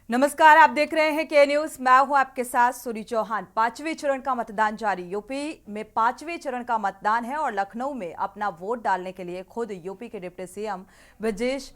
नमस्कार, आप देख रहे हैं के न्यूज। मैं हूं आपके साथ सूरी चौहान। पांचवें चरण का मतदान जारी। यूपी में पांचवें चरण का मतदान है और लखनऊ में अपना वोट डालने के लिए खुद यूपी के डिप्टी सीएम ब्रजेश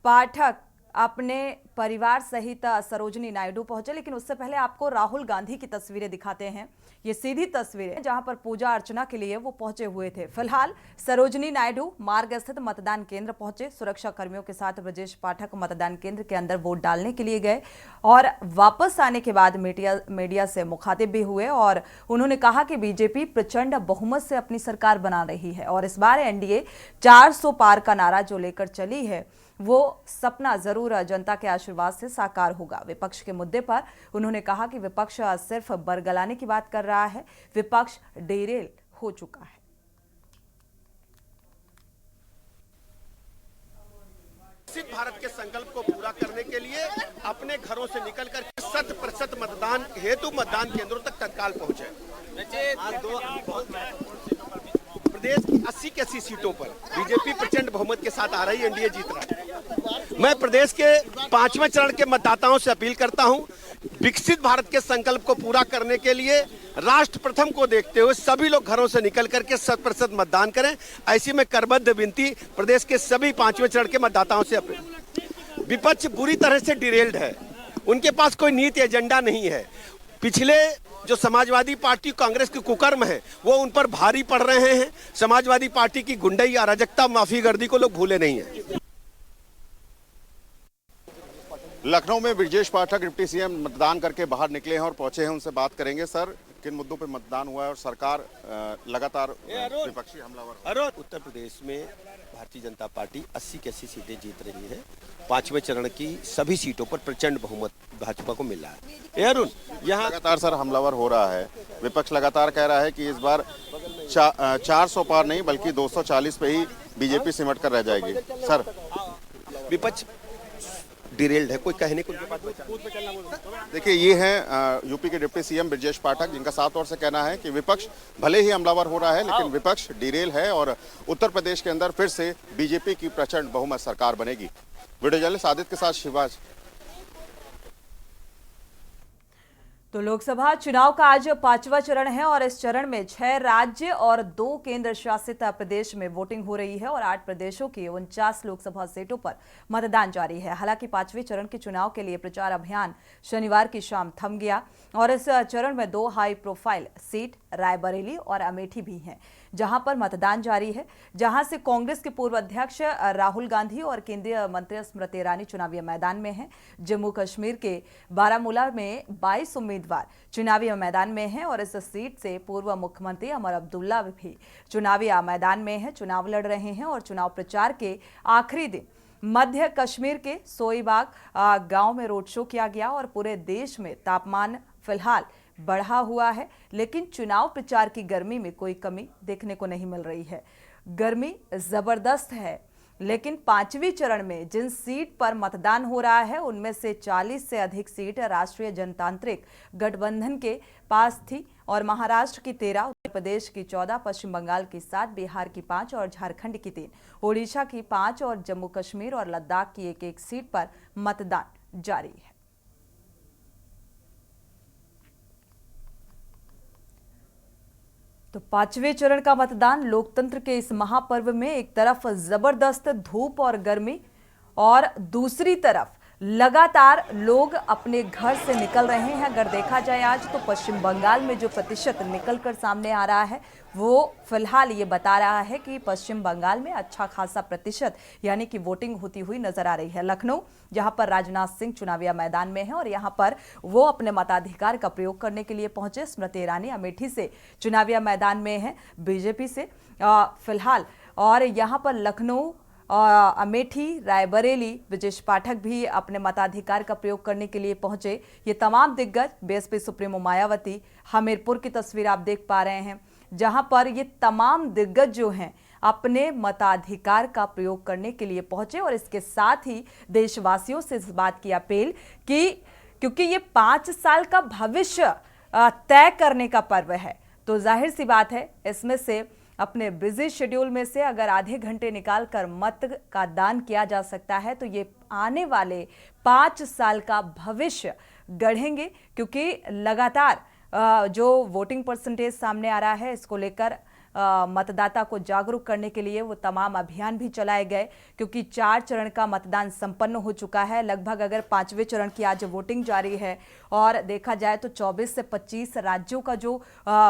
पाठक अपने परिवार सहित सरोजनी नायडू पहुंचे। लेकिन उससे पहले आपको राहुल गांधी की तस्वीरें दिखाते हैं। ये सीधी तस्वीरें जहां पर पूजा अर्चना के लिए वो पहुंचे हुए थे। फिलहाल सरोजनी नायडू मार्ग स्थित मतदान केंद्र पहुंचे। सुरक्षा कर्मियों के साथ ब्रजेश पाठक मतदान केंद्र के अंदर वोट डालने के लिए गए और वापस आने के बाद मीडिया से मुखातिब भी हुए और उन्होंने कहा कि बीजेपी प्रचंड बहुमत से अपनी सरकार बना रही है और इस बार एनडीए 400 पार का नारा जो लेकर चली है वो सपना जरूर जनता के आशीर्वाद से साकार होगा। विपक्ष के मुद्दे पर उन्होंने कहा कि विपक्ष सिर्फ बरगलाने की बात कर रहा है, विपक्ष डेरेल हो चुका है। विकसित भारत के संकल्प को पूरा करने के लिए अपने घरों से निकलकर 100% मतदान हेतु मतदान केंद्रों तक तत्काल पहुंचे। प्रदेश की 80 की 80 सीटों पर बीजेपी प्रचंड बहुमत के साथ आ रही, एनडीए जीत रहा है। मैं प्रदेश के 5वें चरण के मतदाताओं से अपील करता हूं, विकसित भारत के संकल्प को पूरा करने के लिए राष्ट्र प्रथम को देखते हुए सभी लोग घरों से निकल करके 100% मतदान करें। ऐसी में करबद्ध विनती प्रदेश के सभी 5वें चरण के मतदाताओं से अपील। विपक्ष बुरी तरह से डिरेल्ड है, उनके पास कोई नीति एजेंडा नहीं है। पिछले जो समाजवादी पार्टी कांग्रेस के कुकर्म है वो उन पर भारी पड़ रहे हैं। समाजवादी पार्टी की गुंडई अराजकता माफीगर्दी को लोग भूले नहीं है। लखनऊ में ब्रजेश पाठक डिप्टी सीएम मतदान करके बाहर निकले हैं और पहुंचे हैं, उनसे बात करेंगे। सर, किन मुद्दों पे मतदान हुआ है और सरकार लगातार विपक्षी हमलावर? उत्तर प्रदेश में भारतीय जनता पार्टी 80 की 80 सीटें जीत रही है। 5वें चरण की सभी सीटों पर प्रचंड बहुमत भाजपा को मिल रहा है। अरुण, यहाँ लगातार सर हमलावर हो रहा है। विपक्ष लगातार कह रहा है कि इस बार 400 पार नहीं बल्कि 240 पे ही बीजेपी सिमट कर रह जाएगी। सर, विपक्ष डिरेल्ड है, कोई कहने को देखिए, ये हैं यूपी के डिप्टी सीएम ब्रजेश पाठक, जिनका साफ तौर से कहना है कि विपक्ष भले ही हमलावर हो रहा है लेकिन विपक्ष डिरेल है और उत्तर प्रदेश के अंदर फिर से बीजेपी की प्रचंड बहुमत सरकार बनेगी। वीडियो जर्नलिस्ट आदित्य के साथ शिवाज। तो लोकसभा चुनाव का आज 5वां चरण है और इस चरण में 6 राज्य और 2 केंद्र शासित प्रदेश में वोटिंग हो रही है और 8 प्रदेशों की 49 लोकसभा सीटों पर मतदान जारी है। हालांकि 5वें चरण के चुनाव के लिए प्रचार अभियान शनिवार की शाम थम गया और इस चरण में 2 हाई प्रोफाइल सीट रायबरेली और अमेठी भी हैं, जहां पर मतदान जारी है, जहां से कांग्रेस के पूर्व अध्यक्ष राहुल गांधी और केंद्रीय मंत्री स्मृति ईरानी चुनावी मैदान में हैं। जम्मू कश्मीर के बारामूला में 22 उम्मीदवार चुनावी मैदान में हैं और इस सीट से पूर्व मुख्यमंत्री उमर अब्दुल्ला भी चुनावी मैदान में हैं, चुनाव लड़ रहे हैं और चुनाव प्रचार के आखिरी दिन मध्य कश्मीर के सोईबाग गांव में रोड शो किया गया और पूरे देश में तापमान फिलहाल बढ़ा हुआ है, लेकिन चुनाव प्रचार की गर्मी में कोई कमी देखने को नहीं मिल रही है। गर्मी जबरदस्त है, लेकिन 5वें चरण में जिन सीट पर मतदान हो रहा है उनमें से 40 से अधिक सीट राष्ट्रीय जनतांत्रिक गठबंधन के पास थी और महाराष्ट्र की 13, उत्तर प्रदेश की 14, पश्चिम बंगाल की 7, बिहार की 5 और झारखंड की 3, ओडिशा की 5 और जम्मू कश्मीर और लद्दाख की एक सीट पर मतदान जारी है। तो 5वें चरण का मतदान लोकतंत्र के इस महापर्व में एक तरफ जबरदस्त धूप और गर्मी और दूसरी तरफ लगातार लोग अपने घर से निकल रहे हैं। अगर देखा जाए आज तो पश्चिम बंगाल में जो प्रतिशत निकलकर सामने आ रहा है वो फिलहाल ये बता रहा है कि पश्चिम बंगाल में अच्छा खासा प्रतिशत यानी कि वोटिंग होती हुई नजर आ रही है। लखनऊ, जहां पर राजनाथ सिंह चुनावी मैदान में है और यहां पर वो अपने मताधिकार का प्रयोग करने के लिए पहुंचे। स्मृति ईरानी अमेठी से चुनावी मैदान में है बीजेपी से फिलहाल, और यहां पर लखनऊ, अमेठी, रायबरेली ब्रजेश पाठक भी अपने मताधिकार का प्रयोग करने के लिए पहुंचे। ये तमाम दिग्गज, बीएसपी सुप्रीमो मायावती, हमीरपुर की तस्वीर आप देख पा रहे हैं, जहां पर ये तमाम दिग्गज जो हैं अपने मताधिकार का प्रयोग करने के लिए पहुंचे और इसके साथ ही देशवासियों से इस बात की अपील की, क्योंकि ये 5 साल का भविष्य तय करने का पर्व है, तो जाहिर सी बात है इसमें से अपने बिजी शेड्यूल में से अगर आधे घंटे निकालकर मत का दान किया जा सकता है तो ये आने वाले 5 साल का भविष्य गढ़ेंगे। क्योंकि लगातार जो वोटिंग परसेंटेज सामने आ रहा है, इसको लेकर मतदाता को जागरूक करने के लिए वो तमाम अभियान भी चलाए गए, क्योंकि 4 चरण का मतदान संपन्न हो चुका है। लगभग अगर 5वें चरण की आज वोटिंग जारी है और देखा जाए तो 24 से 25 राज्यों का जो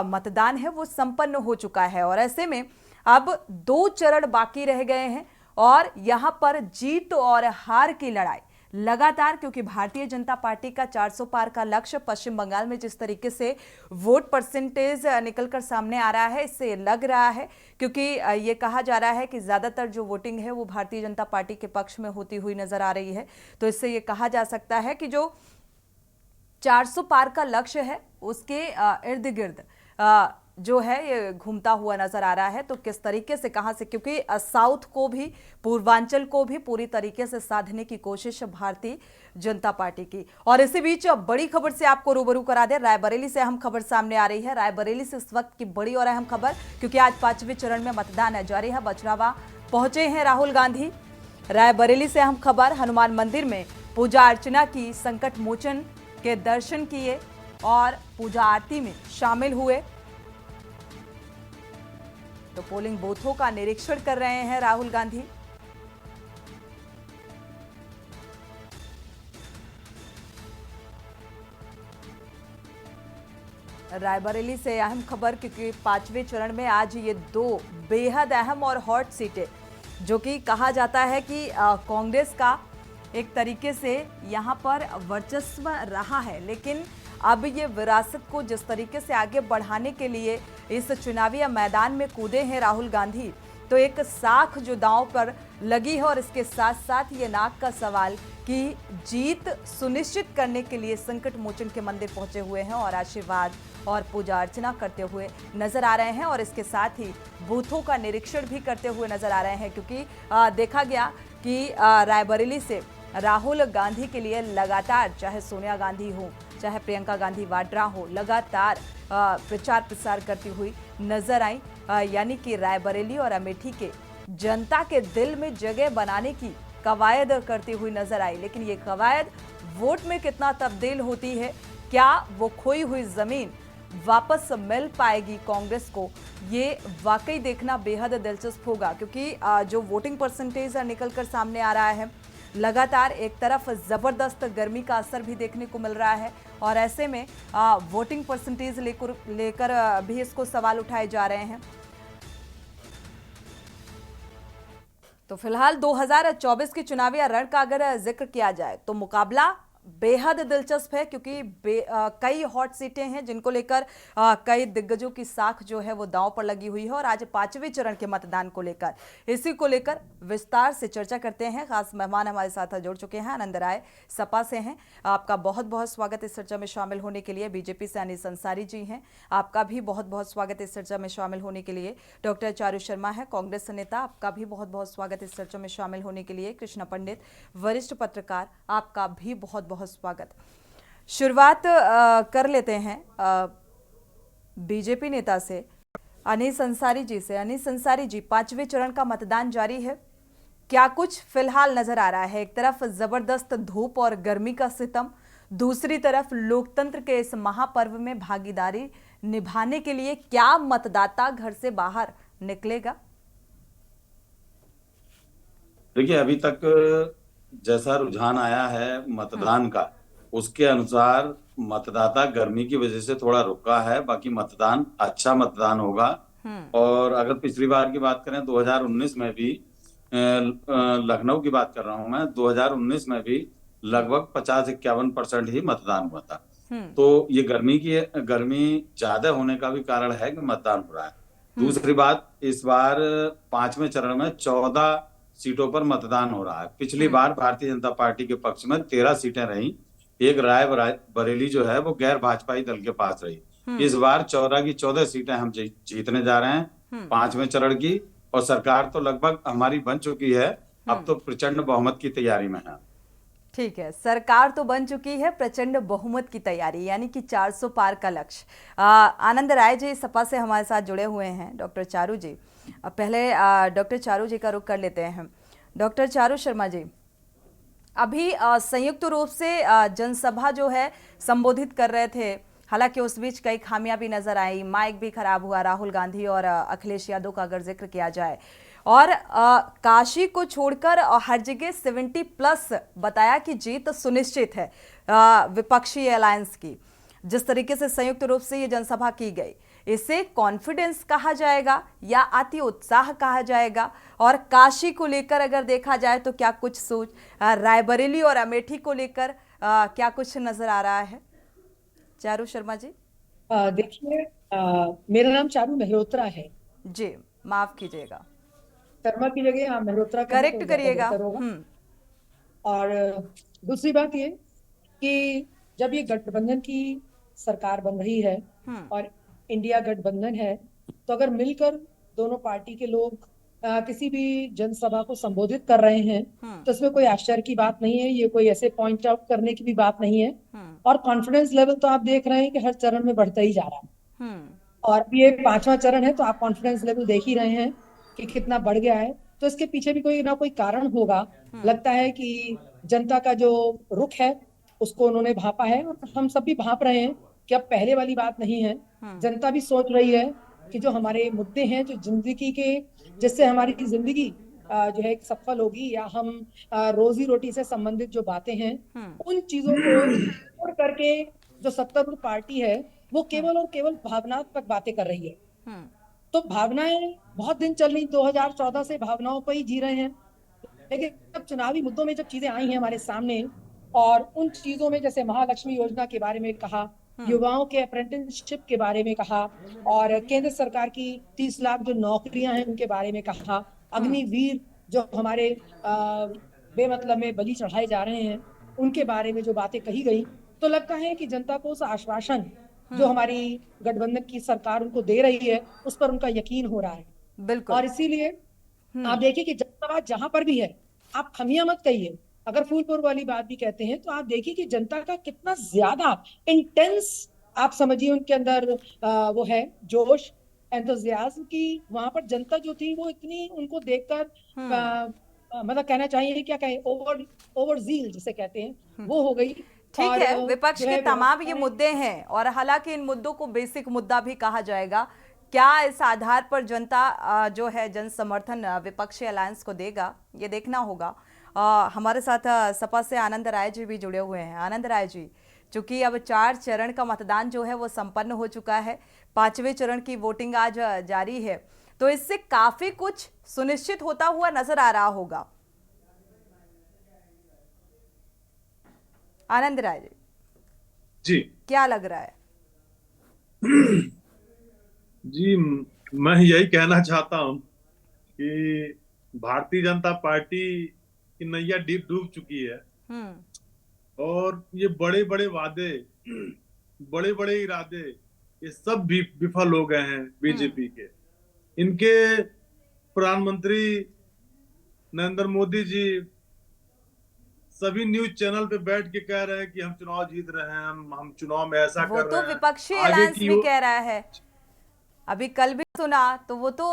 मतदान है वो संपन्न हो चुका है, और ऐसे में अब 2 चरण बाकी रह गए हैं और यहां पर जीत और हार की लड़ाई लगातार, क्योंकि भारतीय जनता पार्टी का 400 पार का लक्ष्य पश्चिम बंगाल में जिस तरीके से वोट परसेंटेज निकलकर सामने आ रहा है, इससे लग रहा है, क्योंकि ये कहा जा रहा है कि ज्यादातर जो वोटिंग है वो भारतीय जनता पार्टी के पक्ष में होती हुई नजर आ रही है, तो इससे ये कहा जा सकता है कि जो 400 पार का लक्ष्य है उसके इर्द गिर्द जो है ये घूमता हुआ नजर आ रहा है। तो किस तरीके से, कहां से, क्योंकि साउथ को भी, पूर्वांचल को भी पूरी तरीके से साधने की कोशिश भारतीय जनता पार्टी की। और इसी बीच बड़ी खबर से आपको रूबरू करा दे, रायबरेली से अहम खबर सामने आ रही है। रायबरेली से इस वक्त की बड़ी और अहम खबर, क्योंकि आज 5वें चरण में मतदान जारी है। बचरावा पहुंचे हैं राहुल गांधी। रायबरेली से अहम खबर, हनुमान मंदिर में पूजा अर्चना की, संकट मोचन के दर्शन किए और पूजा आरती में शामिल हुए। तो पोलिंग बूथों का निरीक्षण कर रहे हैं राहुल गांधी। रायबरेली से अहम खबर, क्योंकि 5वें चरण में आज ये 2 बेहद अहम और हॉट सीटें, जो कि कहा जाता है कि कांग्रेस का एक तरीके से यहां पर वर्चस्व रहा है, लेकिन अब ये विरासत को जिस तरीके से आगे बढ़ाने के लिए इस चुनावी मैदान में कूदे हैं राहुल गांधी, तो एक साख जो दांव पर लगी है, और इसके साथ साथ ये नाक का सवाल कि जीत सुनिश्चित करने के लिए संकट मोचन के मंदिर पहुंचे हुए हैं और आशीर्वाद और पूजा अर्चना करते हुए नजर आ रहे हैं, और इसके साथ ही बूथों का निरीक्षण भी करते हुए नजर आ रहे हैं। क्योंकि देखा गया कि रायबरेली से राहुल गांधी के लिए लगातार, चाहे सोनिया गांधी हो, चाहे प्रियंका गांधी वाड्रा हो, लगातार प्रचार प्रसार करती हुई नजर आई। यानी कि रायबरेली और अमेठी के जनता के दिल में जगह बनाने की कवायद करती हुई नजर आई। लेकिन ये कवायद वोट में कितना तब्दील होती है, क्या वो खोई हुई जमीन वापस मिल पाएगी कांग्रेस को, ये वाकई देखना बेहद दिलचस्प होगा। क्योंकि जो वोटिंग परसेंटेज निकलकर सामने आ रहा है, लगातार एक तरफ जबरदस्त गर्मी का असर भी देखने को मिल रहा है, और ऐसे में वोटिंग परसेंटेज लेकर भी इसको सवाल उठाए जा रहे हैं। तो फिलहाल 2024 के चुनावी रण का अगर जिक्र किया जाए तो मुकाबला बेहद दिलचस्प है, क्योंकि कई हॉट सीटें हैं जिनको लेकर कई दिग्गजों की साख जो है वो दांव पर लगी हुई है। और आज 5वें चरण के मतदान को लेकर, इसी को लेकर विस्तार से चर्चा करते हैं। खास मेहमान हमारे साथ जुड़ चुके हैं, आनंद राय सपा से हैं। आपका बहुत बहुत स्वागत इस चर्चा में शामिल होने के लिए। बीजेपी से अनिस अंसारी जी हैं, आपका भी बहुत बहुत स्वागत इस चर्चा में शामिल होने के लिए। डॉक्टर चारू शर्मा है, कांग्रेस नेता, आपका भी बहुत बहुत स्वागत इस चर्चा में शामिल होने के लिए। कृष्णा पंडित, वरिष्ठ पत्रकार, आपका भी बहुत बहुत स्वागत। शुरुआत कर लेते हैं बीजेपी नेता से, अनिस अंसारी जी से। अनिस अंसारी जी, 5वें चरण का मतदान जारी है, क्या कुछ फिलहाल नजर आ रहा है? एक तरफ जबरदस्त धूप और गर्मी का सितम, दूसरी तरफ लोकतंत्र के इस महापर्व में भागीदारी निभाने के लिए क्या मतदाता घर से बाहर निकलेगा? देखिए, अभी तक जैसा रुझान आया है मतदान का, उसके अनुसार मतदाता गर्मी की वजह से थोड़ा रुका है, बाकी मतदान अच्छा मतदान होगा। और अगर पिछली बार की बात करें 2019 में भी, लखनऊ की बात कर रहा हूं मैं, 2019 में भी लगभग 50-51% ही मतदान हुआ था। तो ये गर्मी ज्यादा होने का भी कारण है कि मतदान हो रहा है। दूसरी बात, इस बार 5वें चरण में 14 सीटों पर मतदान हो रहा है। पिछली बार भारतीय जनता पार्टी के पक्ष में 13 सीटें रहीं, एक रायबरेली जो है वो गैर भाजपाई दल के पास रही। इस बार 14 की 14 सीटें हम जीतने जा रहे हैं 5वें चरण की, और सरकार तो लगभग हमारी बन चुकी है, अब तो प्रचंड बहुमत की तैयारी में है। ठीक है, सरकार तो बन चुकी है, प्रचंड बहुमत की तैयारी यानी कि 400 पार का लक्ष्य। आनंद राय जी सपा से हमारे साथ जुड़े हुए हैं। डॉक्टर चारू जी, पहले डॉक्टर चारू जी का रुख कर लेते हैं। डॉक्टर चारू शर्मा जी, अभी संयुक्त रूप से जनसभा जो है संबोधित कर रहे थे, हालांकि उस बीच कई खामियां भी नजर आई, माइक भी खराब हुआ राहुल गांधी और अखिलेश यादव का अगर जिक्र किया जाए, और काशी को छोड़कर हर जगह 70+ बताया कि जीत सुनिश्चित है विपक्षी अलायंस की। जिस तरीके से संयुक्त रूप से ये जनसभा की गई, इसे कॉन्फिडेंस कहा जाएगा या अति उत्साह कहा जाएगा? और काशी को लेकर अगर देखा जाए तो क्या कुछ सोच, रायबरेली और अमेठी को लेकर क्या कुछ नजर आ रहा है? चारू शर्मा जी। देखिए, मेरा नाम चारू मेहरोत्रा है। जी, माफ कीजिएगा, शर्मा की जगह आप मेहरोत्रा कहें करेक्ट तो ज्यादा करिएगा। बेहतर होगा। और दूसरी बात ये कि जब ये गठबंधन की सरकार बन रही है और इंडिया गठबंधन है, तो अगर मिलकर दोनों पार्टी के लोग किसी भी जनसभा को संबोधित कर रहे हैं तो इसमें कोई आश्चर्य की बात नहीं है, ये कोई ऐसे पॉइंट आउट करने की भी बात नहीं है। और कॉन्फिडेंस लेवल तो आप देख रहे हैं कि हर चरण में बढ़ता ही जा रहा है। और अभी ये 5वां चरण है, तो आप कॉन्फिडेंस लेवल देख ही रहे हैं कि कितना बढ़ गया है। तो इसके पीछे भी कोई ना कोई कारण होगा। लगता है कि जनता का जो रुख है उसको उन्होंने भांपा है, और हम सब भी भांप रहे हैं कि अब पहले वाली बात नहीं है। जनता भी सोच रही है कि जो हमारे मुद्दे हैं, जो जिंदगी के, जिससे हमारी जिंदगी जो है सफल होगी, या हम रोजी रोटी से संबंधित जो बातें हैं, उन चीजों को छोड़ करके जो सत्तारूढ़ पार्टी है वो केवल और केवल भावनात्मक बातें कर रही है। तो भावनाएं बहुत दिन चल रही, 2014 से भावनाओं पर ही जी रहे हैं। लेकिन अब चुनावी मुद्दों में जब चीजें आई हैं हमारे सामने, और उन चीजों में जैसे महालक्ष्मी योजना के बारे में कहा, युवाओं के अप्रेंटिसशिप के बारे में कहा, और केंद्र सरकार की 30 लाख जो नौकरियां हैं उनके बारे में कहा, अग्निवीर जो हमारे बेमतलब में बलि चढ़ाए जा रहे हैं उनके बारे में जो बातें कही गई, तो लगता है कि जनता को उस आश्वासन जो हमारी गठबंधन की सरकार उनको दे रही है उस पर उनका यकीन हो रहा है। बिल्कुल। और इसीलिए आप देखिए कि जनता जहां पर भी है, आप खमिया मत कहिए, अगर फूलपुर वाली बात भी कहते हैं तो आप देखिए कि जनता का कितना ज्यादा इंटेंस, आप समझिए उनके अंदर वो है जोश, एंथुसियाज्म की। वहां पर जनता जो थी वो इतनी उनको देखकर मतलब कहना चाहिए, क्या कहें, ओवर जील जिसे कहते हैं, वो हो गई। ठीक है, विपक्ष के तमाम ये मुद्दे हैं, और हालांकि इन मुद्दों को बेसिक मुद्दा भी कहा जाएगा। क्या इस आधार पर जनता जो है जन समर्थन विपक्षी अलायंस को देगा, ये देखना होगा। हमारे साथ सपा से आनंद राय जी भी जुड़े हुए हैं। आनंद राय जी, चूंकि अब 4 चरण का मतदान जो है वो संपन्न हो चुका है, 5वें चरण की वोटिंग आज जारी है, तो इससे काफी कुछ सुनिश्चित होता हुआ नजर आ रहा होगा। आनंद राय जी, क्या लग रहा है? जी, मैं यही कहना चाहता हूं कि भारतीय जनता पार्टी की नैया डूब चुकी है, और ये बड़े बड़े वादे, बड़े बड़े इरादे, ये सब भी विफल हो गए हैं बीजेपी के। इनके प्रधानमंत्री नरेंद्र मोदी जी सभी न्यूज चैनल पे बैठ के कह रहे हैं कि हम चुनाव जीत रहे हैं, हम चुनाव में ऐसा कर रहे हैं। वो तो विपक्षी अलायंस भी कह रहा है। अभी कल भी सुना तो वो तो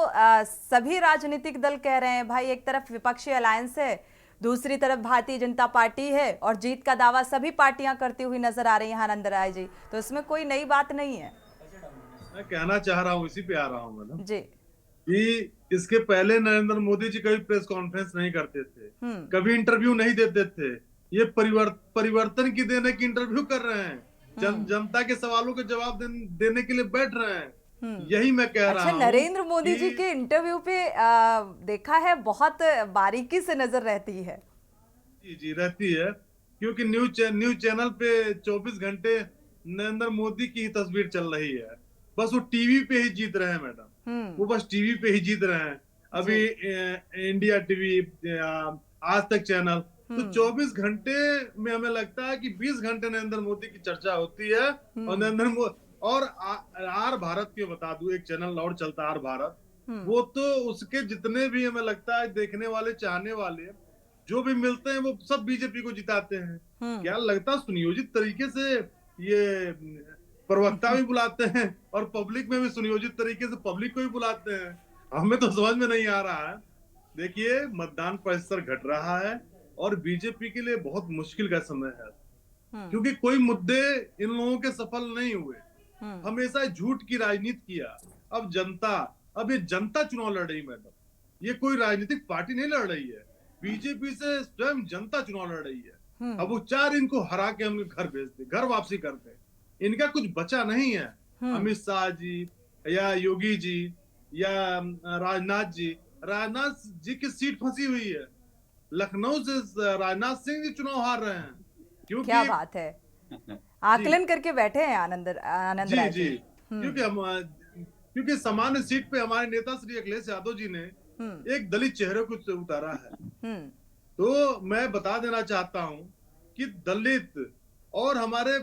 सभी राजनीतिक दल कह रहे हैं, भाई एक तरफ विपक्षी अलायंस है, दूसरी तरफ भारतीय जनता पार्टी है, और जीत का दावा सभी पार्टियां करती हुई नजर आ रही हैं। आनंद राय जी, तो इसमें कोई नई बात नहीं है। मैं कहना चाह रहा हूँ, इसी पे आ रहा हूँ मैडम जी, कि इसके पहले नरेंद्र मोदी जी कभी प्रेस कॉन्फ्रेंस नहीं करते थे, कभी इंटरव्यू नहीं देते थे। ये परिवर्तन की देने की इंटरव्यू कर रहे हैं, जनता के सवालों के जवाब देने के लिए बैठ रहे हैं। यही मैं कह रहा हूँ। नरेंद्र मोदी जी के इंटरव्यू पे देखा है बहुत बारीकी से नजर रहती है। जी रहती है, क्योंकि न्यूज चैनल पे 24 घंटे नरेंद्र मोदी की ही तस्वीर चल रही है। बस वो टीवी पे ही जीत रहे हैं मैडम, वो बस टीवी पे ही जीत रहे हैं। अभी इंडिया टीवी, आज तक चैनल, तो 24 घंटे में हमें लगता है कि 20 घंटे नरेंद्र मोदी की चर्चा होती है। और नरेंद्र मोदी और आर भारत के बता दूं, एक चैनल और चलता है आर भारत, वो तो उसके जितने भी हमें लगता है देखने वाले चाहने वाले जो भी मिलते हैं वो सब बीजेपी को जिताते हैं। क्या लगता है सुनियोजित तरीके से ये प्रवक्ता भी बुलाते हैं और पब्लिक में भी सुनियोजित तरीके से पब्लिक को भी बुलाते हैं। हमें तो समझ में नहीं आ रहा है। देखिए मतदान प्रतिशत घट रहा है और बीजेपी के लिए बहुत मुश्किल का समय है, क्योंकि कोई मुद्दे इन लोगों के सफल नहीं हुए। हमेशा झूठ की राजनीति किया। अब ये जनता चुनाव लड़ रही मैडम, ये कोई राजनीतिक पार्टी नहीं लड़ रही है। बीजेपी से स्वयं जनता चुनाव लड़ रही है। अब वो चार इनको हरा के हम घर भेजते, घर वापसी करते, इनका कुछ बचा नहीं है। अमित शाह जी या योगी जी या राजनाथ जी की सीट फंसी हुई है। लखनऊ से राजनाथ सिंह जी चुनाव हार रहे हैं क्योंकि क्या बात है, आकलन करके बैठे हैं आनंद राय जी। क्योंकि सामान्य सीट पे हमारे नेता श्री अखिलेश यादव जी ने एक दलित चेहरे को उतारा है। तो मैं बता देना चाहता हूं कि दलित और हमारे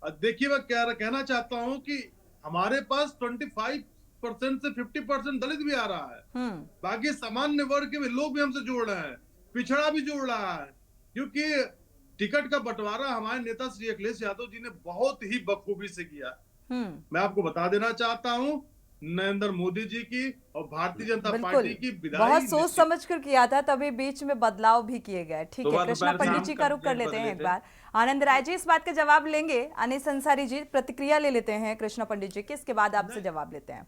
देखिए मैं क्या कहना चाहता हूं कि हमारे पास 25% से 50% दलित भी आ रहा है। बाकी सामान्य वर्ग के भी लोग भी हमसे जोड़ रहे हैं, पिछड़ा भी जोड़ रहा है, क्योंकि टिकट का बंटवारा हमारे नेता श्री अखिलेश यादव जी ने बहुत ही बखूबी से किया। मैं आपको बता देना चाहता हूं नरेंद्र मोदी जी की और भारतीय जनता पार्टी की विदाई बहुत सोच समझ कर किया था, तभी बीच में बदलाव भी किए गए। ठीक है, कृष्णा पंडित जी का रुख कर लेते हैं एक बार। आनंद राय जी इस बात का जवाब लेंगे, अनिस अंसारी जी प्रतिक्रिया ले लेते हैं कृष्णा पंडित जी की, इसके बाद आपसे जवाब लेते हैं।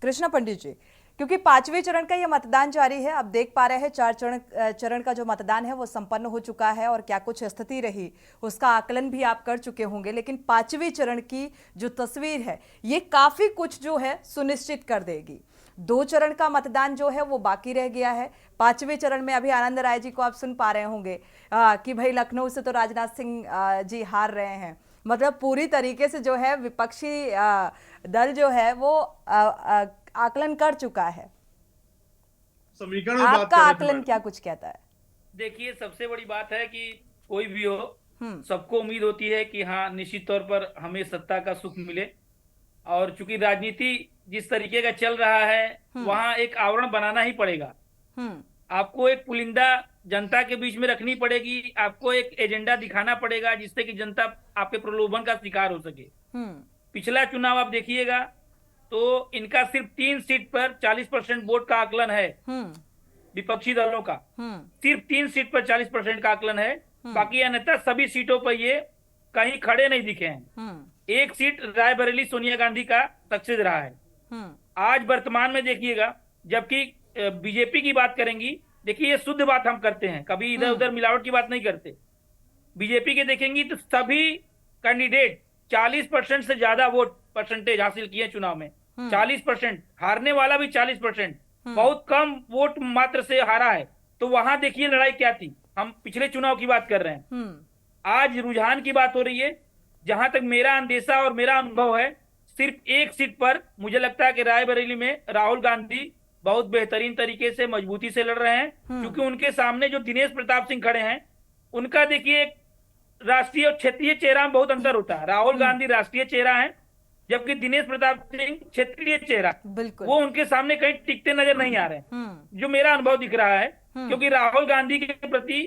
कृष्णा पंडित जी, क्योंकि 5वें चरण का यह मतदान जारी है, अब देख पा रहे हैं 4 चरण का जो मतदान है वो संपन्न हो चुका है और क्या कुछ स्थिति रही उसका आकलन भी आप कर चुके होंगे, लेकिन 5वें चरण की जो तस्वीर है ये काफी कुछ जो है सुनिश्चित कर देगी। 2 चरण का मतदान जो है वो बाकी रह गया है। 5वें चरण में अभी आनंद राय जी को आप सुन पा रहे होंगे कि भाई लखनऊ से तो राजनाथ सिंह जी हार रहे हैं, मतलब पूरी तरीके से जो है विपक्षी दल जो है वो आकलन कर चुका है। समीकरण आपका आकलन क्या कुछ कहता है? देखिए, सबसे बड़ी बात है कि कोई भी हो, सबको उम्मीद होती है कि हाँ निश्चित तौर पर हमें सत्ता का सुख मिले, और चूंकि राजनीति जिस तरीके का चल रहा है वहां एक आवरण बनाना ही पड़ेगा। आपको एक पुलिंदा जनता के बीच में रखनी पड़ेगी, आपको एक एजेंडा दिखाना पड़ेगा जिससे कि जनता आपके प्रलोभन का शिकार हो सके। पिछला चुनाव आप देखिएगा तो इनका सिर्फ 3 सीट पर 40% वोट का आकलन है, विपक्षी दलों का सिर्फ 3 सीट पर 40% का आकलन है। बाकी अन्यथा सभी सीटों पर ये कहीं खड़े नहीं दिखे हैं। एक सीट रायबरेली सोनिया गांधी का सक्सेस रहा है। आज वर्तमान में देखिएगा, जबकि बीजेपी की बात करेंगी, देखिए ये शुद्ध बात हम करते हैं, कभी इधर उधर मिलावट की बात नहीं करते। बीजेपी के देखेंगी तो सभी कैंडिडेट 40% से ज्यादा वोट परसेंटेज हासिल किए चुनाव में। 40%, हारने वाला भी 40%, बहुत कम वोट मात्र से हारा है। तो वहां देखिए लड़ाई क्या थी, हम पिछले चुनाव की बात कर रहे हैं। आज रुझान की बात हो रही है। जहां तक मेरा अंदेशा और मेरा अनुभव है, सिर्फ एक सीट पर मुझे लगता है कि रायबरेली में राहुल गांधी बहुत बेहतरीन तरीके से मजबूती से लड़ रहे हैं, क्योंकि उनके सामने जो दिनेश प्रताप सिंह खड़े हैं, उनका देखिए राष्ट्रीय और क्षेत्रीय चेहरा में बहुत अंतर होता है। राहुल गांधी राष्ट्रीय चेहरा है, जबकि दिनेश प्रताप सिंह क्षेत्रीय चेहरा, वो उनके सामने कहीं टिकते नजर नहीं आ रहे, जो मेरा अनुभव दिख रहा है। क्योंकि राहुल गांधी के प्रति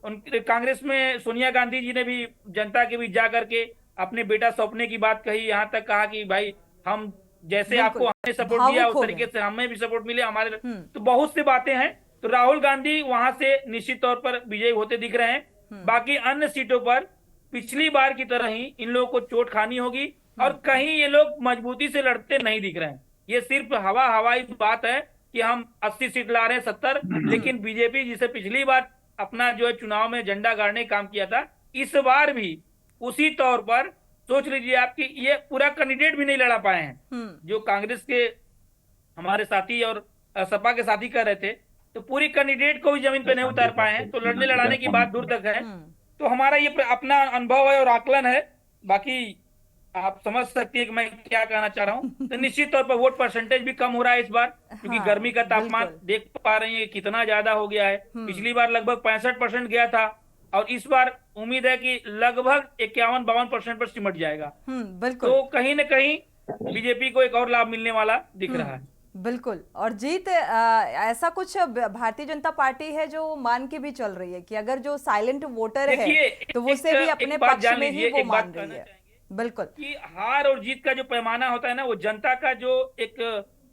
कांग्रेस में सोनिया गांधी जी ने भी जनता के बीच जा करके अपने बेटा सौंपने की बात कही, यहाँ तक कहा कि भाई हम जैसे आपको हमने सपोर्ट दिया उस तरीके से हमें भी सपोर्ट मिले हमारे। तो बहुत सी बातें हैं। तो राहुल गांधी वहां से निश्चित तौर पर विजयी होते दिख रहे हैं। बाकी अन्य सीटों पर पिछली बार की तरह ही इन लोगों को चोट खानी होगी, और कहीं ये लोग मजबूती से लड़ते नहीं दिख रहे हैं। ये सिर्फ हवाई बात है कि हम 80 सीट ला रहे हैं 70, लेकिन बीजेपी जिसे पिछली बार अपना जो है चुनाव में झंडा गाड़ने काम किया था, इस बार भी उसी तौर पर सोच लीजिए आपकी ये पूरा कैंडिडेट भी नहीं लड़ा पाए हैं। जो कांग्रेस के हमारे साथी और सपा के साथी कर रहे थे, तो पूरी कैंडिडेट को भी जमीन पे नहीं उतार पाए हैं। तो लड़ने लड़ाने की बात दूर तक है। तो हमारा ये अपना अनुभव है और आकलन है। बाकी आप समझ सकती है कि मैं क्या कहना चाह रहा हूँ। तो निश्चित तौर पर वोट परसेंटेज भी कम हो रहा है इस बार, क्योंकि गर्मी का तापमान देख पा रही है कितना ज्यादा हो गया है। पिछली बार लगभग 65% गया था, और इस बार उम्मीद है कि लगभग 51-52% पर सिमट जाएगा। बिल्कुल। तो कहीं न कहीं बीजेपी को एक और लाभ मिलने वाला दिख रहा है। बिल्कुल। और जीत ऐसा कुछ भारतीय जनता पार्टी है जो मान के भी चल रही है कि अगर जो साइलेंट वोटर है देखिए, तो वो से भी अपने एक बात पक्ष जान में ही लीजिए, वो एक बात मान रही कहना है। चाहेंगे बिल्कुल। कि हार और जीत का जो पैमाना होता है ना, वो जनता का जो एक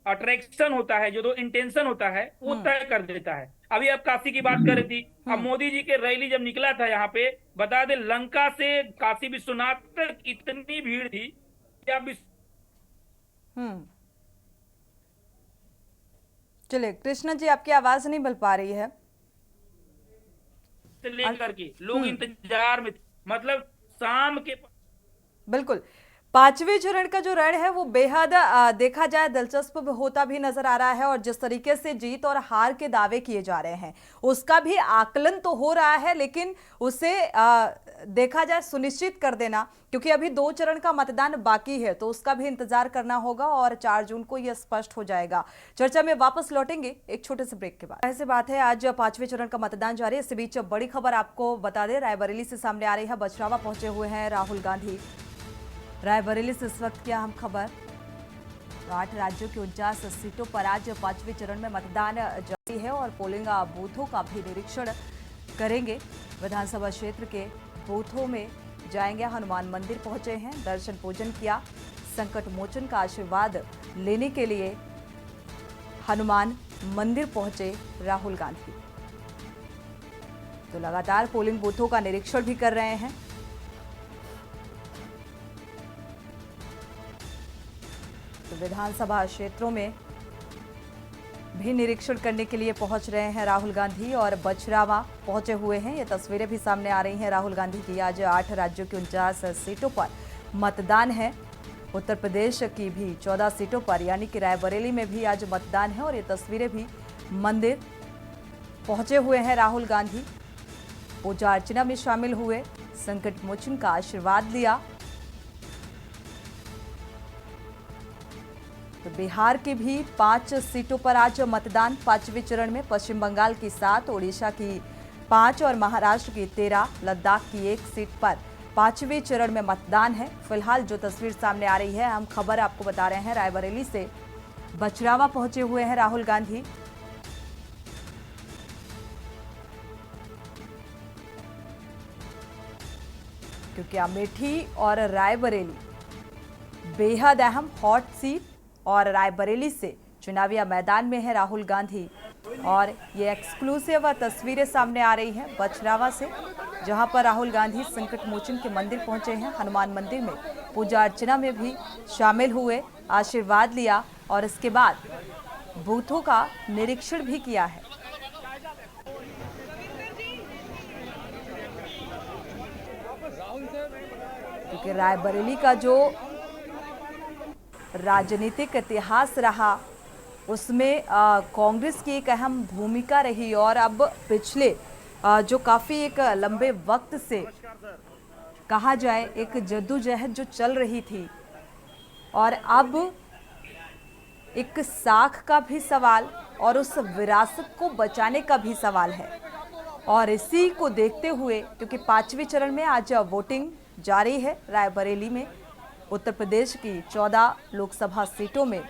अट्रैक्शन होता है, जो इंटेंशन होता है, वो तय कर देता है। अभी आप काशी की बात कर रही थी, अब मोदी जी के रैली जब निकला था यहाँ पे, बता दें लंका से काशी विश्वनाथ तक इतनी भीड़ थी कि आप हम्म। चलिए कृष्णा जी, आपकी आवाज नहीं मिल पा रही है। से लेकर के लोग इंतजार में थे। मतलब शाम के बिल्कुल। पांचवें चरण का जो रण है वो बेहद देखा जाए दिलचस्प होता भी नजर आ रहा है, और जिस तरीके से जीत और हार के दावे किए जा रहे हैं उसका भी आकलन तो हो रहा है, लेकिन उसे देखा जाए सुनिश्चित कर देना, क्योंकि अभी 2 चरण का मतदान बाकी है तो उसका भी इंतजार करना होगा और 4 जून को यह स्पष्ट हो जाएगा। चर्चा में वापस लौटेंगे एक छोटे से ब्रेक के बाद। ऐसी बात है, आज 5वें चरण का मतदान जारी है। इस बीच बड़ी खबर आपको बता दें, रायबरेली से सामने आ रही है। बछरावा पहुंचे हुए हैं राहुल गांधी। रायबरेली से इस वक्त क्या हम खबर, 8 राज्यों की 49 सीटों पर आज 5वें चरण में मतदान जारी है और पोलिंग बूथों का भी निरीक्षण करेंगे। विधानसभा क्षेत्र के बूथों में जाएंगे। हनुमान मंदिर पहुंचे हैं, दर्शन पूजन किया। संकट मोचन का आशीर्वाद लेने के लिए हनुमान मंदिर पहुंचे राहुल गांधी। तो लगातार पोलिंग बूथों का निरीक्षण भी कर रहे हैं। तो विधानसभा क्षेत्रों में भी निरीक्षण करने के लिए पहुंच रहे हैं राहुल गांधी और बछरावा पहुंचे हुए हैं। ये तस्वीरें भी सामने आ रही हैं राहुल गांधी की। आज 8 राज्यों की 49 सीटों पर मतदान है। उत्तर प्रदेश की भी 14 सीटों पर, यानी कि रायबरेली में भी आज मतदान है। और ये तस्वीरें भी मंदिर पहुंचे हुए हैं राहुल गांधी, पूजा अर्चना में शामिल हुए, संकट मोचन का आशीर्वाद लिया। तो बिहार की भी 5 सीटों पर आज मतदान 5वें चरण में। पश्चिम बंगाल की 7, ओडिशा की 5 और महाराष्ट्र की 13, लद्दाख की 1 सीट पर 5वें चरण में मतदान है। फिलहाल जो तस्वीर सामने आ रही है, हम खबर आपको बता रहे हैं रायबरेली से। बछरावा पहुंचे हुए हैं राहुल गांधी। क्योंकि अमेठी और रायबरेली बेहद अहम हॉट सीट, और रायबरेली से चुनावी मैदान में है राहुल गांधी। और ये एक्सक्लूसिव तस्वीरें सामने आ रही हैं बछरावा से, जहां पर राहुल गांधी संकट मोचन के मंदिर पहुंचे हैं। हनुमान मंदिर में पूजा अर्चना में भी शामिल हुए, आशीर्वाद लिया और इसके बाद बूथों का निरीक्षण भी किया है। क्योंकि रायबरेली का जो राजनीतिक इतिहास रहा उसमें कांग्रेस की एक अहम भूमिका रही, और अब पिछले जो काफ़ी एक लंबे वक्त से कहा जाए एक जद्दोजहद जो चल रही थी, और अब एक साख का भी सवाल और उस विरासत को बचाने का भी सवाल है। और इसी को देखते हुए, क्योंकि 5वें चरण में आज वोटिंग जारी है रायबरेली में, उत्तर प्रदेश की 14 लोकसभा सीटों में,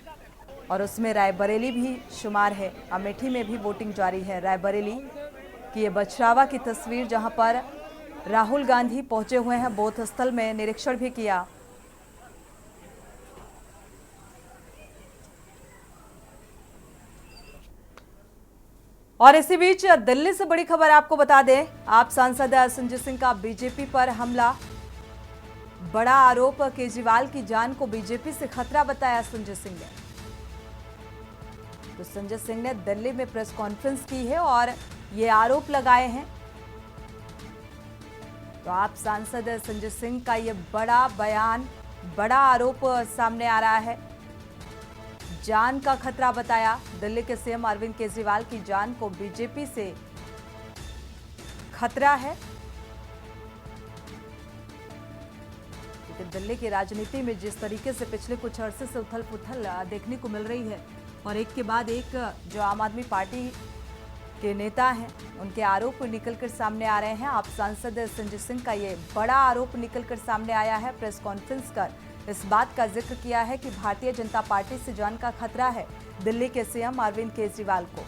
और उसमें रायबरेली भी शुमार है। अमेठी में भी वोटिंग जारी है। रायबरेली की ये बछरावा की तस्वीर, जहां पर राहुल गांधी पहुंचे हुए हैं, बूथ स्थल में निरीक्षण भी किया। और इसी बीच दिल्ली से बड़ी खबर आपको बता दें, आप सांसद संजय सिंह का बीजेपी पर हमला, बड़ा आरोप, केजरीवाल की जान को बीजेपी से खतरा बताया संजय सिंह ने। तो संजय सिंह ने दिल्ली में प्रेस कॉन्फ्रेंस की है और ये आरोप लगाए हैं। तो आप सांसद संजय सिंह का ये बड़ा बयान, बड़ा आरोप सामने आ रहा है। जान का खतरा बताया, दिल्ली के सीएम अरविंद केजरीवाल की जान को बीजेपी से खतरा है। दिल्ली की राजनीति में जिस तरीके से पिछले कुछ अरसे से उथल पुथल देखने को मिल रही है, और एक के बाद एक जो आम आदमी पार्टी के नेता हैं उनके आरोप निकलकर सामने आ रहे हैं। आप सांसद संजय सिंह का ये बड़ा आरोप निकलकर सामने आया है। प्रेस कॉन्फ्रेंस कर इस बात का जिक्र किया है कि भारतीय जनता पार्टी से जान का खतरा है। दिल्ली के सीएम अरविंद केजरीवाल को।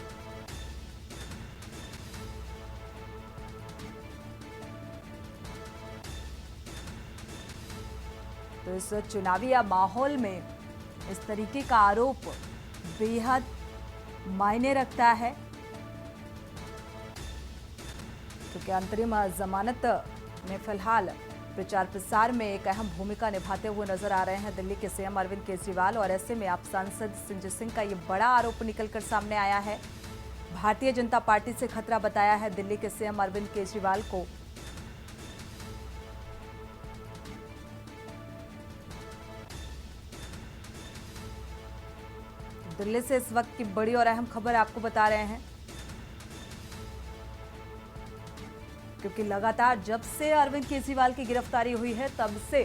तो इस चुनावी माहौल में इस तरीके का आरोप बेहद मायने रखता है, क्योंकि अंतरिम जमानत में फिलहाल प्रचार प्रसार में एक अहम भूमिका निभाते हुए नजर आ रहे हैं दिल्ली के सीएम अरविंद केजरीवाल। और ऐसे में आप सांसद संजय सिंह का ये बड़ा आरोप निकलकर सामने आया है। भारतीय जनता पार्टी से खतरा बताया है दिल्ली के सीएम अरविंद केजरीवाल को। दिल्ली से इस वक्त की बड़ी और अहम खबर आपको बता रहे हैं, क्योंकि लगातार जब से अरविंद केजरीवाल की गिरफ्तारी हुई है तब से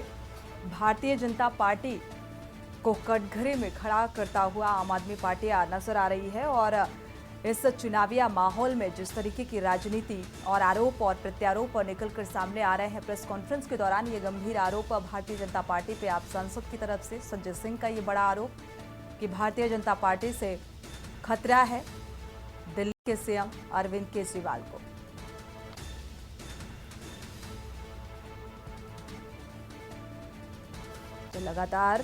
भारतीय जनता पार्टी को कटघरे में खड़ा करता हुआ आम आदमी पार्टी नजर आ रही है। और इस चुनावी माहौल में जिस तरीके की राजनीति और आरोप और प्रत्यारोप निकलकर सामने आ रहे हैं, प्रेस कॉन्फ्रेंस के दौरान ये गंभीर आरोप भारतीय जनता पार्टी पे आप सांसद की तरफ से संजय सिंह का ये बड़ा आरोप कि भारतीय जनता पार्टी से खतरा है दिल्ली के सीएम अरविंद केजरीवाल को। तो लगातार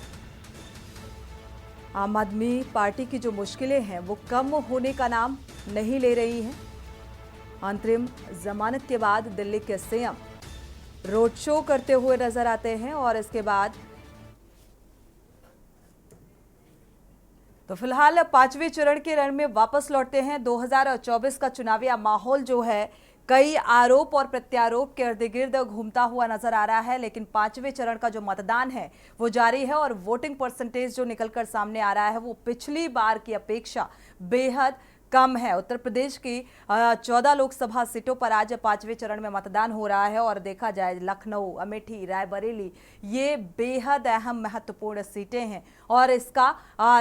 आम आदमी पार्टी की जो मुश्किलें हैं वो कम होने का नाम नहीं ले रही हैं। अंतरिम जमानत के बाद दिल्ली के सीएम रोड शो करते हुए नजर आते हैं और इसके बाद तो फिलहाल पांचवें चरण के रण में वापस लौटते हैं। 2024 का चुनावी माहौल जो है कई आरोप और प्रत्यारोप के इर्द गिर्द घूमता हुआ नजर आ रहा है, लेकिन पांचवें चरण का जो मतदान है वो जारी है और वोटिंग परसेंटेज जो निकलकर सामने आ रहा है वो पिछली बार की अपेक्षा बेहद कम है। उत्तर प्रदेश की 14 लोकसभा सीटों पर आज पांचवें चरण में मतदान हो रहा है और देखा जाए लखनऊ, अमेठी, रायबरेली ये बेहद अहम महत्वपूर्ण सीटें हैं और इसका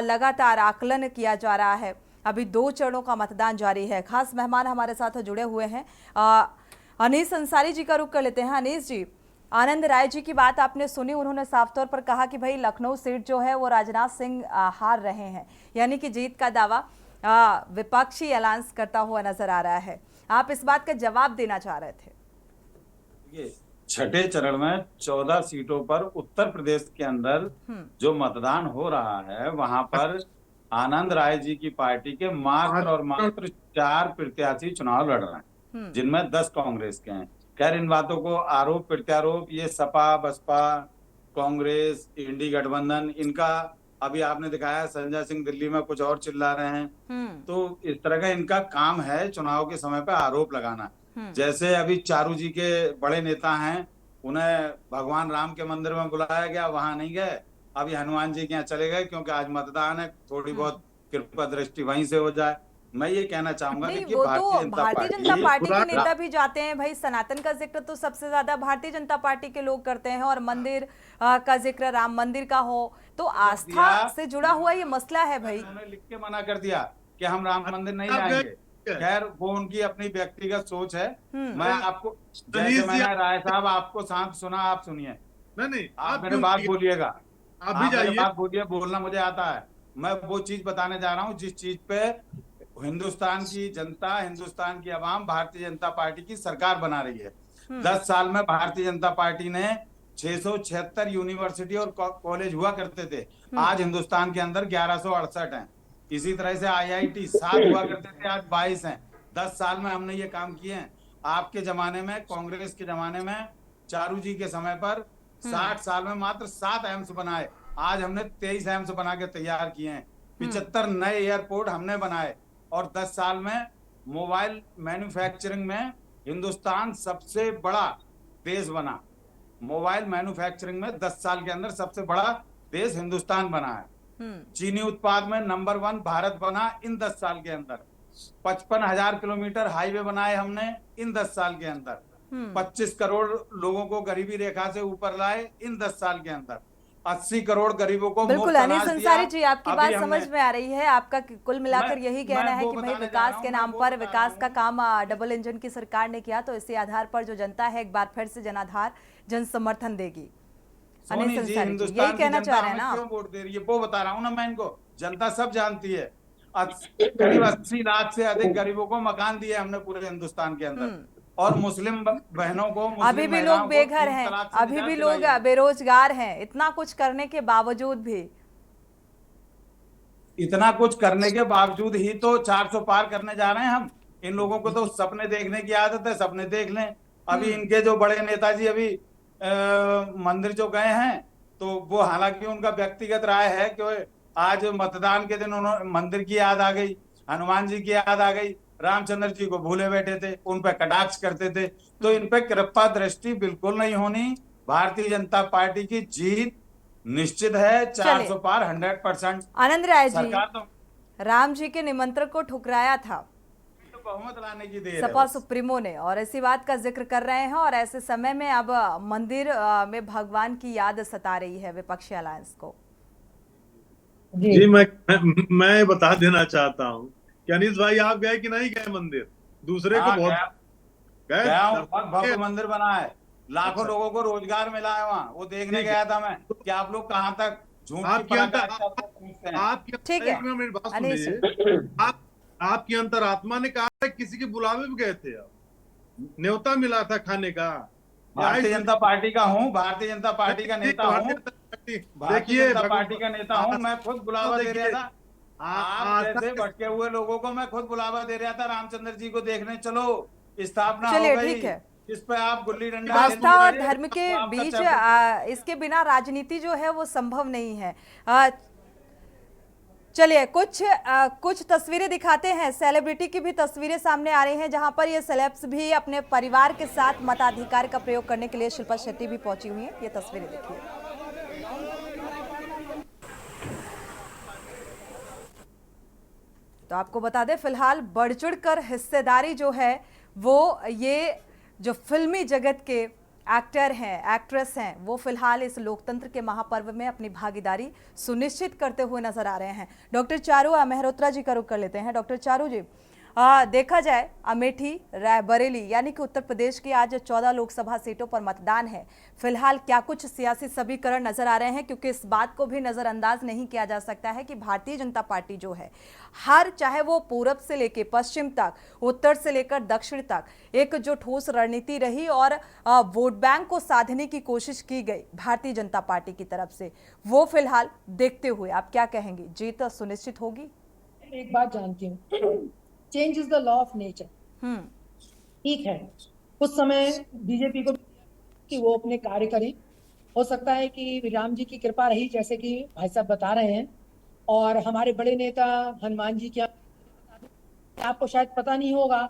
लगातार आकलन किया जा रहा है। अभी 2 चरणों का मतदान जारी है। खास मेहमान हमारे साथ जुड़े हुए हैं, अनीस अंसारी जी का रुख कर लेते हैं। अनीस जी, आनंद राय जी की बात आपने सुनी, उन्होंने साफ तौर पर कहा कि भाई लखनऊ सीट जो है वो राजनाथ सिंह हार रहे हैं, यानी कि जीत का दावा विपक्षी ऐलान करता हुआ नजर आ रहा है। आप इस बात का जवाब देना चाह रहे थे। छठे चरण में 14 सीटों पर उत्तर प्रदेश के अंदर जो मतदान हो रहा है वहां पर आनंद राय जी की पार्टी के मात्र 4 प्रत्याशी चुनाव लड़ रहे हैं, जिनमें 10 कांग्रेस के हैं। खैर इन बातों को आरोप प्रत्यारोप ये सपा, बसपा, कांग्रेस, इंडी गठबंधन, इनका अभी आपने दिखाया संजय सिंह दिल्ली में कुछ और चिल्ला रहे हैं। तो इस तरह का इनका काम है चुनाव के समय पर आरोप लगाना। जैसे अभी चारू जी के बड़े नेता हैं, उन्हें भगवान राम के मंदिर में बुलाया गया, वहां नहीं गए, अभी हनुमान जी के यहाँ चले गए क्योंकि आज मतदान है, थोड़ी बहुत कृपा दृष्टि वहीं से हो जाए। मैं ये कहना चाहूंगा कि भारतीय जनता पार्टी के नेता भी जाते हैं भाई। सनातन का जिक्र तो सबसे ज्यादा भारतीय जनता पार्टी के लोग करते हैं और मंदिर का जिक्र राम मंदिर का हो तो आस्था से जुड़ा हुआ ये मसला है भाई। उन्होंने लिख के मना कर दिया कि हम राम मंदिर नहीं जाएंगे। खैर वो उनकी अपनी व्यक्तिगत सोच है। मैं आपको जैसे मैंने राय साहब आपको शांत सुना, आप सुनिए। नहीं आप मेरे बात बोलिएगा, आप भी जाइए, बात बोलिए, बोलना मुझे आता है। मैं वो चीज बताने जा रहा हूँ जिस चीज पे हिंदुस्तान की जनता, हिंदुस्तान की आवाम भारतीय जनता पार्टी की सरकार बना रही है। 10 साल में भारतीय जनता पार्टी ने 676 यूनिवर्सिटी और कॉलेज हुआ करते थे, आज हिंदुस्तान के अंदर 1168 हैं। इसी तरह से IIT 7 हुआ करते थे, आज 22 हैं। 10 साल में हमने ये काम किए हैं। आपके जमाने में, कांग्रेस के जमाने में, चारू जी के समय पर 60 साल में मात्र 7 एम्स बनाए, आज हमने 23 एम्स बना के तैयार किए हैं। 75 नए एयरपोर्ट हमने बनाए और 10 साल में मोबाइल मैन्युफैक्चरिंग में हिंदुस्तान सबसे बड़ा देश बना। मोबाइल मैन्युफैक्चरिंग में 10 साल के अंदर सबसे बड़ा देश हिंदुस्तान बना है। चीनी उत्पाद में नंबर 1 भारत बना इन 10 साल के अंदर। 55,000 किलोमीटर हाईवे बनाए हमने इन 10 साल के अंदर। 25 करोड़ लोगों को गरीबी रेखा से ऊपर लाए इन 10 साल के अंदर। 80 करोड़ गरीबों को बिल्कुल अनीस अंसारी जी, आपकी बात समझ में आ रही है। आपका कुल मिलाकर यही कहना है कि भाई विकास के नाम पर विकास का काम डबल इंजन की सरकार ने किया, तो इसी आधार पर जो जनता है एक बार फिर से जनाधार जन समर्थन देगी। अनीस अंसारी जी यही कहना चाह रहे हैं ना? क्यों वोट दे रही है वो बता रहा हूँ ना मैं इनको। जनता सब जानती है करीब 80 लाख से अधिक गरीबों को मकान दिए हमने पूरे हिंदुस्तान के अंदर, और मुस्लिम बहनों को, अभी भी लोग बेघर हैं, अभी भी लोग बेरोजगार हैं, इतना कुछ करने के बावजूद भी। इतना कुछ करने के बावजूद ही तो 400 पार करने जा रहे हैं हम। इन लोगों को तो सपने देखने की आदत है, सपने देख लें। अभी इनके जो बड़े नेताजी अभी मंदिर जो गए हैं, तो वो हालांकि उनका व्यक्तिगत राय है कि आज मतदान के दिन उन्होंने मंदिर की याद आ गई, हनुमान जी की याद आ गई, रामचंद्र जी को भूले बैठे थे, उन पर कटाक्ष करते थे। तो इन पे कृपा दृष्टि बिल्कुल नहीं होनी। भारतीय जनता पार्टी की जीत निश्चित है, 400 पार 100%। आनंद राय जी, सरकार तो राम जी के निमंत्रण को ठुकराया था बहुमत लाने की देर सपा है। सुप्रीमो ने, और इसी बात का जिक्र कर रहे हैं, और ऐसे समय में अब मंदिर में भगवान की याद सता रही है विपक्षी अलायंस को। जी मैं बता देना चाहता हूँ कि अनीस भाई आप गए कि नहीं गए मंदिर? दूसरे को बहुत भव्य मंदिर बना है, लाखों लोगों को रोजगार मिला है वहाँ, वो देखने गया था मैं कि आप लोग कहाँ तक झूठ की ठीक है मेरी बात सुनिए। आपकी अंतरात्मा ने कहा था किसी के बुलावे में गए थे, आप न्योता मिला था खाने का। भारतीय जनता पार्टी का हूँ, भारतीय जनता पार्टी का नेता हूँ, भारतीय जनता पार्टी का नेता हूँ, मैं खुद बुलावा दे रहा था। आप जैसे भटके हुए लोगों को मैं खुद बुलावा दे रहा था, रामचंद्र जी को देखने चलो, स्थापना हो गई, ठीक है। इस पे आप गुल्ली डंडा। आस्था और धर्म के बीच इसके बिना राजनीति जो है वो संभव नहीं है। चलिए कुछ तस्वीरें दिखाते हैं। सेलिब्रिटी की भी तस्वीरें सामने आ रही हैं, जहां पर ये सेलेब्स भी अपने परिवार के साथ मताधिकार का प्रयोग करने के लिए शिल्पा शेट्टी भी पहुंची हुई हैं। ये तस्वीरें देखिए। तो आपको बता दें, फिलहाल बढ़ चढ़कर हिस्सेदारी जो है वो ये जो फिल्मी जगत के एक्टर हैं, एक्ट्रेस हैं, वो फिलहाल इस लोकतंत्र के महापर्व में अपनी भागीदारी सुनिश्चित करते हुए नजर आ रहे हैं। डॉक्टर चारू मेहरोत्रा जी का रुख कर लेते हैं। डॉक्टर चारू जी, देखा जाए अमेठी, रायबरेली यानी कि उत्तर प्रदेश की आज 14 लोकसभा सीटों पर मतदान है। फिलहाल क्या कुछ सियासी समीकरण नजर आ रहे हैं? क्योंकि इस बात को भी नजरअंदाज नहीं किया जा सकता है कि भारतीय जनता पार्टी जो है, हर चाहे वो पूरब से लेकर पश्चिम तक, उत्तर से लेकर दक्षिण तक, एक जो ठोस रणनीति रही और वोट बैंक को साधने की कोशिश की गई भारतीय जनता पार्टी की तरफ से, वो फिलहाल देखते हुए आप क्या कहेंगे, जीत सुनिश्चित होगी? एक बात जानती हूँ, change is the law of nature. ठीक है, उस समय बीजेपी को कि वो अपने कार्य करें, हो सकता है कि राम जी की कृपा रही, जैसे कि भाई साहब बता रहे हैं, और हमारे बड़े नेता हनुमान जी क्या, आपको शायद पता नहीं होगा,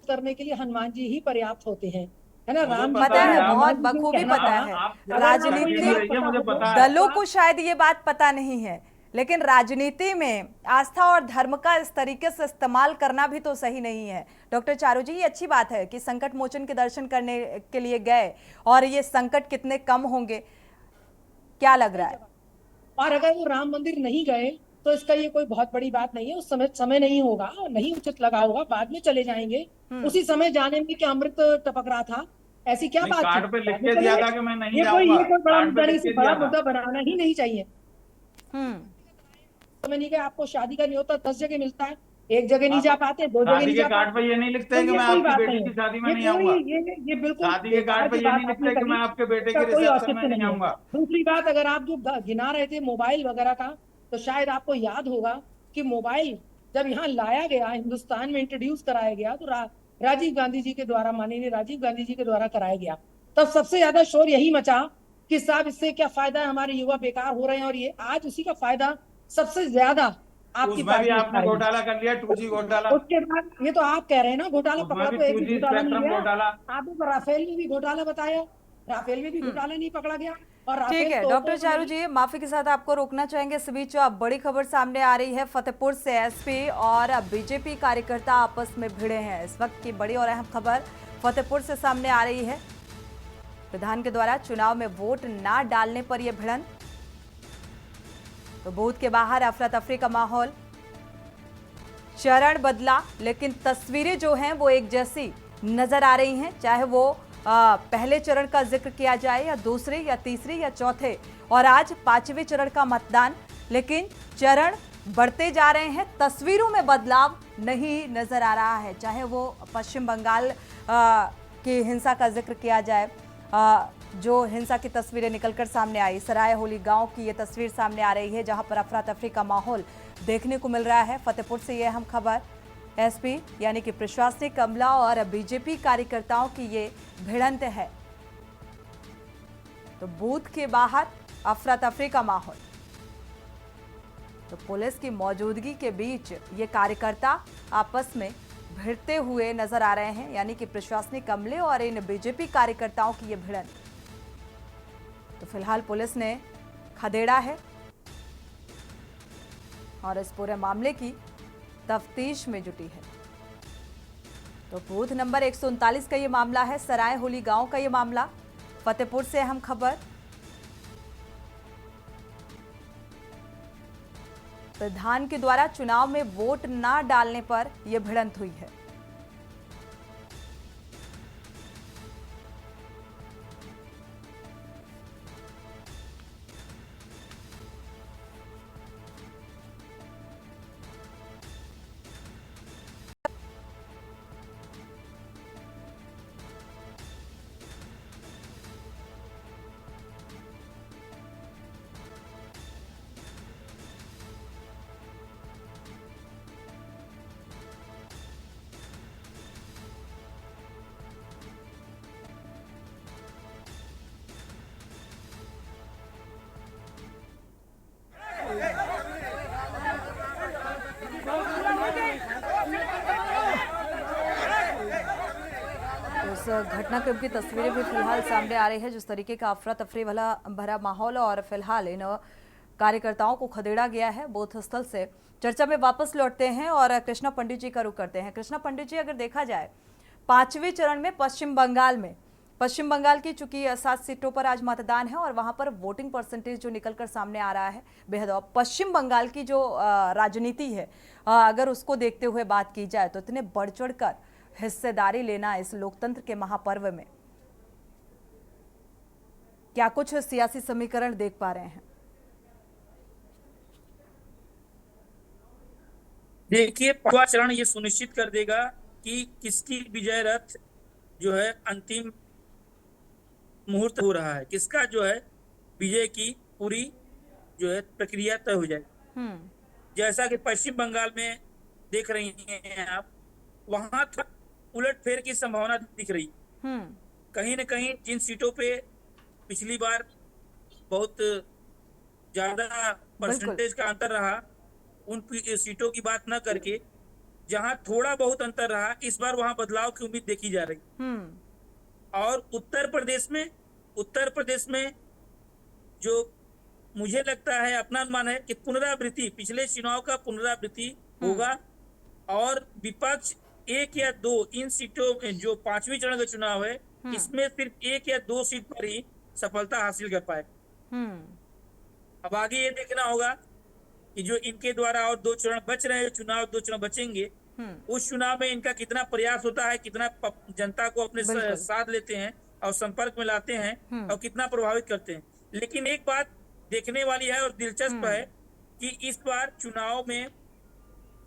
करने के लिए हनुमान जी ही पर्याप्त होते हैं, है ना। राम पता है, बहुत बखूबी पता है। राजनीतिक दलों को शायद ये बात पता नहीं है, लेकिन राजनीति में आस्था और धर्म का इस तरीके से इस्तेमाल करना भी तो सही नहीं है। डॉक्टर चारू जी, ये अच्छी बात है कि संकट मोचन के दर्शन करने के लिए गए, और ये संकट कितने कम होंगे, क्या लग रहा है? और अगर वो राम मंदिर नहीं गए तो इसका ये कोई बहुत बड़ी बात नहीं है। उस समय नहीं होगा, नहीं उचित लगा होगा, बाद में चले जाएंगे। उसी समय जाने में क्या अमृत टपक रहा था, ऐसी क्या बात कार्ड पे लिख के दिया था कि मैं नहीं ये जाऊंगा, कोई बड़ा मुद्दा बनाना ही नहीं चाहिए। समय नहीं गए, आपको शादी का न्योता 10 जगह मिलता है, एक जगह नहीं जा पाते, 2 जगह नहीं जा पाते। कार्ड पे ये नहीं लिखते कि मैं आपकी बेटी की शादी में नहीं आऊंगा। ये बिल्कुल शादी के कार्ड पे ये नहीं लिखते कि मैं आपके बेटे के रिसेप्शन में नहीं आऊंगा। दूसरी बात, अगर आप जो गिना रहे थे मोबाइल वगैरह का, तो शायद आपको याद होगा कि मोबाइल जब यहाँ लाया गया, हिंदुस्तान में इंट्रोड्यूस कराया गया, तो राजीव गांधी जी के द्वारा, माननीय राजीव गांधी जी के द्वारा कराया गया, तब सबसे ज्यादा शोर यही मचा कि साहब इससे क्या फायदा है, हमारे युवा बेकार हो रहे हैं। और ये आज उसी का फायदा सबसे ज्यादा आपकी पार्टी, आपने घोटाला कर लिया, 2G घोटाला। उसके बाद ये तो आप कह रहे हैं ना, घोटाला पकड़ा तो एक भी घोटाला नहीं गया। आपने राफेल में भी घोटाला बताया, राफेल में भी घोटाला नहीं पकड़ा गया। और ठीक है डॉक्टर चारू जी, माफी के साथ आपको रोकना चाहेंगे। इस बीच बड़ी खबर सामने आ रही है, फतेहपुर से एसपी और बीजेपी कार्यकर्ता आपस में भिड़े हैं। इस वक्त की बड़ी और अहम खबर फतेहपुर से सामने आ रही है। प्रधान के द्वारा चुनाव में वोट ना डालने पर यह भिड़न, तो बूथ के बाहर अफरा तफरी का माहौल। चरण बदला, लेकिन तस्वीरें जो हैं वो एक जैसी नजर आ रही हैं, चाहे वो पहले चरण का जिक्र किया जाए या दूसरे या तीसरे या चौथे, और आज 5वें चरण का मतदान। लेकिन चरण बढ़ते जा रहे हैं, तस्वीरों में बदलाव नहीं नजर आ रहा है। चाहे वो पश्चिम बंगाल की हिंसा का जिक्र किया जाए, जो हिंसा की तस्वीरें निकलकर सामने आई, सराय होली गांव की ये तस्वीर सामने आ रही है जहां पर अफरा तफरी का माहौल देखने को मिल रहा है। फतेहपुर से ये अहम खबर, एसपी यानी कि प्रशासनिक अमला और बीजेपी कार्यकर्ताओं की ये भिड़ंत है। तो बूथ के बाहर अफरा तफरी का माहौल, तो पुलिस की मौजूदगी के बीच ये कार्यकर्ता आपस में भिड़ते हुए नजर आ रहे हैं, यानी कि प्रशासनिक अमले और इन बीजेपी कार्यकर्ताओं की ये भिड़ंत। तो फिलहाल पुलिस ने खदेड़ा है और इस पूरे मामले की तफ्तीश में जुटी है। तो बूथ नंबर 139 का ये मामला है, सराय होली गांव का ये मामला। फतेहपुर से अहम खबर, प्रधान के द्वारा चुनाव में वोट ना डालने पर यह भिड़ंत हुई है। उस घटनाक्रम की तस्वीरें भी फिलहाल सामने आ रही है, जिस तरीके का अफरा तफरी वाला भरा माहौल, और फिलहाल इन कार्यकर्ताओं को खदेड़ा गया है बूथ स्थल से। चर्चा में वापस लौटते हैं और कृष्णा पंडित जी का रुख करते हैं। कृष्णा पंडित जी, अगर देखा जाए 5वें चरण में पश्चिम बंगाल की चूंकि 7 सीटों पर आज मतदान है और वहां पर वोटिंग परसेंटेज जो निकलकर सामने आ रहा है बेहद, पश्चिम बंगाल की जो राजनीति है अगर उसको देखते हुए बात की जाए तो इतने बढ़ चढ़कर हिस्सेदारी लेना इस लोकतंत्र के महापर्व में, क्या कुछ सियासी समीकरण देख पा रहे हैं? देखिए, 5वां चरण ये सुनिश्चित कर देगा कि किसकी विजय रथ जो है अंतिम मुहूर्त हो रहा है, किसका जो है विजय की पूरी जो है प्रक्रिया तय हो जाए। जैसा कि पश्चिम बंगाल में देख रही हैं आप, वहां उलटफेर की संभावना दिख रही। कहीं न कहीं जिन सीटों पे पिछली बार बहुत ज्यादा परसेंटेज का अंतर रहा, उन सीटों की बात न करके जहां थोड़ा बहुत अंतर रहा, इस बार वहां बदलाव की उम्मीद देखी जा रही। और उत्तर प्रदेश में जो मुझे लगता है, अपना अनुमान है कि पुनरावृत्ति, पिछले चुनाव का पुनरावृत्ति होगा और विपक्ष 1 या 2 इन सीटों, जो 5वें चरण का चुनाव है, इसमें सिर्फ 1 या 2 सीट पर ही सफलता हासिल कर पाए। अब आगे ये देखना होगा कि जो इनके द्वारा और 2 चरण बच रहे हैं, चुनाव 2 चरण बचेंगे, उस चुनाव में इनका कितना प्रयास होता है, कितना जनता को अपने साथ लेते हैं और संपर्क में लाते हैं और कितना प्रभावित करते हैं। लेकिन एक बात देखने वाली है और दिलचस्प है कि इस बार चुनाव में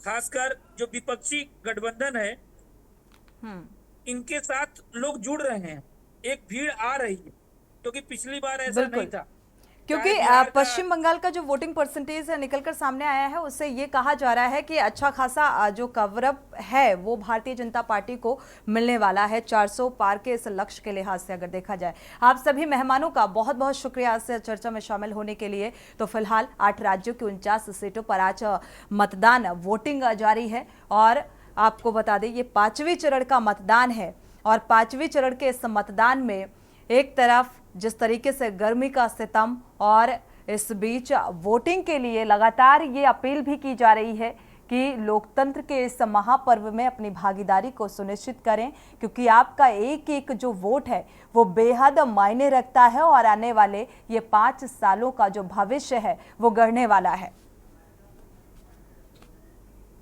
खासकर जो विपक्षी गठबंधन है, इनके साथ लोग जुड़ रहे हैं, एक भीड़ आ रही है, क्योंकि पिछली बार ऐसा नहीं था। क्योंकि पश्चिम बंगाल का जो वोटिंग परसेंटेज निकलकर सामने आया है, उससे ये कहा जा रहा है कि अच्छा खासा जो कवरअप है वो भारतीय जनता पार्टी को मिलने वाला है 400 पार के इस लक्ष्य के लिहाज से अगर देखा जाए। आप सभी मेहमानों का बहुत बहुत शुक्रिया इस चर्चा में शामिल होने के लिए। तो फिलहाल 8 राज्यों की 49 सीटों पर आज मतदान वोटिंग जारी है और आपको बता दें ये 5वें चरण का मतदान है और 5वें चरण के इस मतदान में एक तरफ जिस तरीके से गर्मी का सितम और इस बीच वोटिंग के लिए लगातार ये अपील भी की जा रही है कि लोकतंत्र के इस महापर्व में अपनी भागीदारी को सुनिश्चित करें, क्योंकि आपका एक एक जो वोट है वो बेहद मायने रखता है और आने वाले ये 5 सालों का जो भविष्य है वो गढ़ने वाला है।